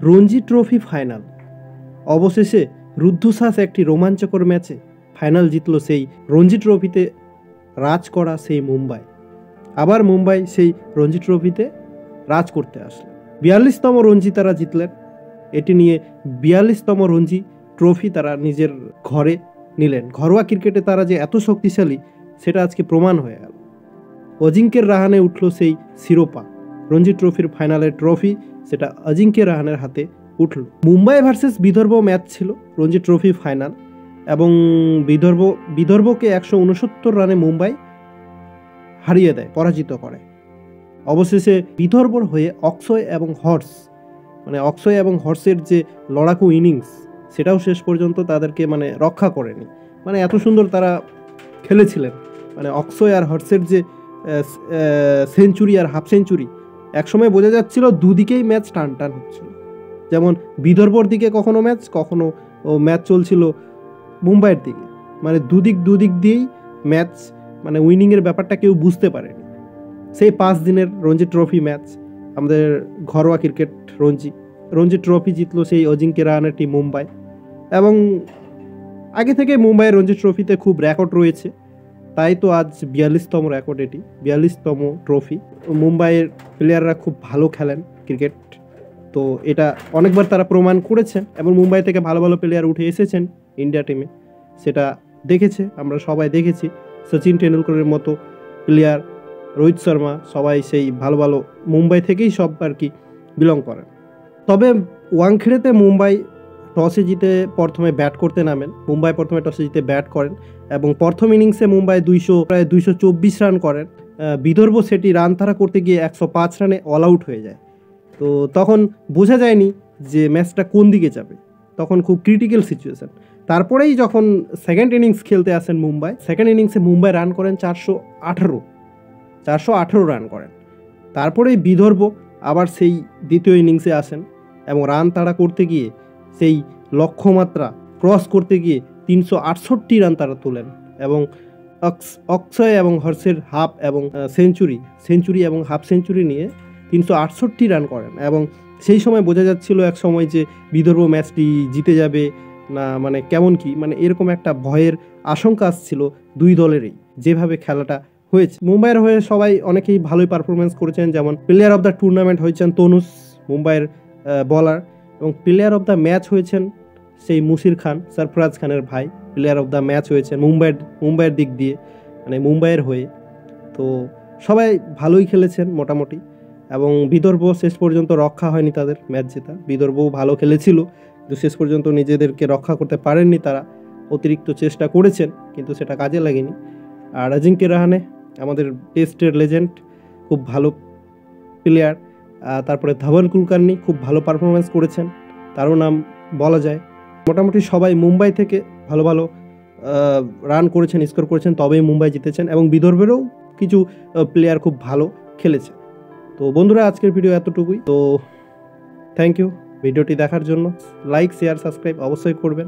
Ranji trophy final. অবশেষে রুদ্ধশ্বাস একটি রোমাঞ্চকর ম্যাচে ফাইনাল জিতল সেই রঞ্জি ট্রফিতে রাজ করা সেই মুম্বাই। আবার মুম্বাই সেই রঞ্জি ট্রফিতে রাজ করতে আসলো। 42তম রঞ্জি তারা জিতলেন। এটি নিয়ে 42তম রঞ্জি ট্রফি তারা নিজের ঘরে নিলেন। ঘরোয়া ক্রিকেটে তারা যে এত শক্তিশালী সেটা আজকে প্রমাণ হয়ে গেল। অজিঙ্ক্যের রাহানে উঠল সেই শিরোপা। রঞ্জি ট্রফির ফাইনালের ট্রফি সেটা অজিঙ্ক্য রাহানের হাতে উঠল। মুম্বাই ভার্সেস বিদর্ভ ম্যাচ ছিল রঞ্জি ট্রফি ফাইনাল, এবং বিদর্ভকে 169 রানে মুম্বাই হারিয়ে দেয়, পরাজিত করে। অবশেষে বিদর্ভর হয়ে অক্ষয় এবং হর্ষের যে লড়াকু ইনিংস সেটাও শেষ পর্যন্ত তাদেরকে রক্ষা করেনি। এত সুন্দর তারা খেলেছিলেন। অক্ষয় আর হর্ষের যে সেঞ্চুরি আর হাফ সেঞ্চুরি, একসময় বোঝা যাচ্ছিল দুদিকেই ম্যাচ টান টান হচ্ছিল। যেমন বিদর্ভর দিকে কখনো ম্যাচ চলছিল মুম্বাইয়ের দিকে। দুদিক দিয়েই ম্যাচ উইনিংয়ের ব্যাপারটা কেউ বুঝতে পারেনি। সেই 5 দিনের রঞ্জি ট্রফি ম্যাচ, আমাদের ঘরোয়া ক্রিকেট রঞ্জি ট্রফি জিতলো সেই অজিঙ্ক্য রাহানের টিম মুম্বাই। এবং আগে থেকে মুম্বাইয়ের রঞ্জি ট্রফিতে খুব রেকর্ড রয়েছে, তাই তো আজ 42তম রেকর্ড, এটি 42তম ট্রফি। মুম্বাইয়ের প্লেয়াররা খুব ভালো খেলেন ক্রিকেট, তো এটা অনেকবার তারা প্রমাণ করেছেন, এবং মুম্বাই থেকে ভালো ভালো প্লেয়ার উঠে এসেছেন ইন্ডিয়া টিমে, সেটা আমরা সবাই দেখেছি। সচিন টেন্ডুলকরের মতো প্লেয়ার, রোহিত শর্মা, সবাই সেই ভালো ভালো মুম্বাই থেকেই সব বিলং করেন। তবে ওয়াংখেড়েতে মুম্বাই টসে জিতে প্রথমে ব্যাট করতে নামেন। মুম্বাই প্রথমে টসে জিতে ব্যাট করেন, এবং প্রথম ইনিংসে মুম্বাই প্রায় 224 রান করেন। বিদর্ভ সেটি রান তাড়া করতে গিয়ে 105 রানে অল আউট হয়ে যায়। তো তখন বোঝা যায়নি যে ম্যাচটা কোন দিকে যাবে, তখন খুব ক্রিটিক্যাল সিচুয়েশন। তারপরেই যখন সেকেন্ড ইনিংস খেলতে আসেন সেকেন্ড ইনিংসে মুম্বাই রান করেন 418 রান করেন। তারপরেই বিদর্ভ আবার সেই দ্বিতীয় ইনিংসে আসেন, এবং রান তাড়া করতে গিয়ে সেই লক্ষ্যমাত্রা ক্রস করতে গিয়ে 368 রান তারা তোলেন, এবং অক্ষয় এবং হর্ষের হাফ এবং সেঞ্চুরি এবং হাফ সেঞ্চুরি নিয়ে 368 রান করেন। এবং সেই সময় বোঝা যাচ্ছিল এক সময় যে বিদর্ভ ম্যাচটি জিতে যাবে না, কেমন কি এরকম একটা ভয়ের আশঙ্কা আসছিল দুই দলেরই, যেভাবে খেলাটা হয়েছে। মুম্বাইয়ের হয়ে সবাই অনেকেই ভালোই পারফরমেন্স করেছেন, যেমন প্লেয়ার অফ দ্য টুর্নামেন্ট হয়েছেন তনুজ, মুম্বাইয়ের বলার, এবং প্লেয়ার অফ দ্য ম্যাচ হয়েছেন সেই মুশির খান, সরফরাজ খানের ভাই, প্লেয়ার অফ দ্য ম্যাচ হয়েছেন মুম্বাইয়ের দিক দিয়ে, মুম্বাইয়ের হয়ে। তো সবাই ভালোই খেলেছেন মোটামুটি, এবং বিদর্ভ শেষ পর্যন্ত রক্ষা হয়নি তাদের ম্যাচ জেতা। বিদর্ভও ভালো খেলেছিল, কিন্তু শেষ পর্যন্ত নিজেদেরকে রক্ষা করতে পারেননি তারা। অতিরিক্ত চেষ্টা করেছেন, কিন্তু সেটা কাজে লাগেনি। আর অজিঙ্ক্য রাহানে আমাদের টেস্টের লেজেন্ড, খুব ভালো প্লেয়ার। তারপরে ধবল কুলকার্নি খুব ভালো পারফরমেন্স করেছেন, তারও নাম বলা যায়। মোটামুটি সবাই মুম্বাই থেকে ভালো ভালো রান করেছেন, স্কোর করেছেন, তবেই মুম্বাই জিতেছেন। এবং বিদর্ভেরও কিছু প্লেয়ার খুব ভালো খেলেছে। তো বন্ধুরা, আজকের ভিডিও এতটুকুই। তো থ্যাংক ইউ ভিডিওটি দেখার জন্য। লাইক, শেয়ার, সাবস্ক্রাইব অবশ্যই করবেন।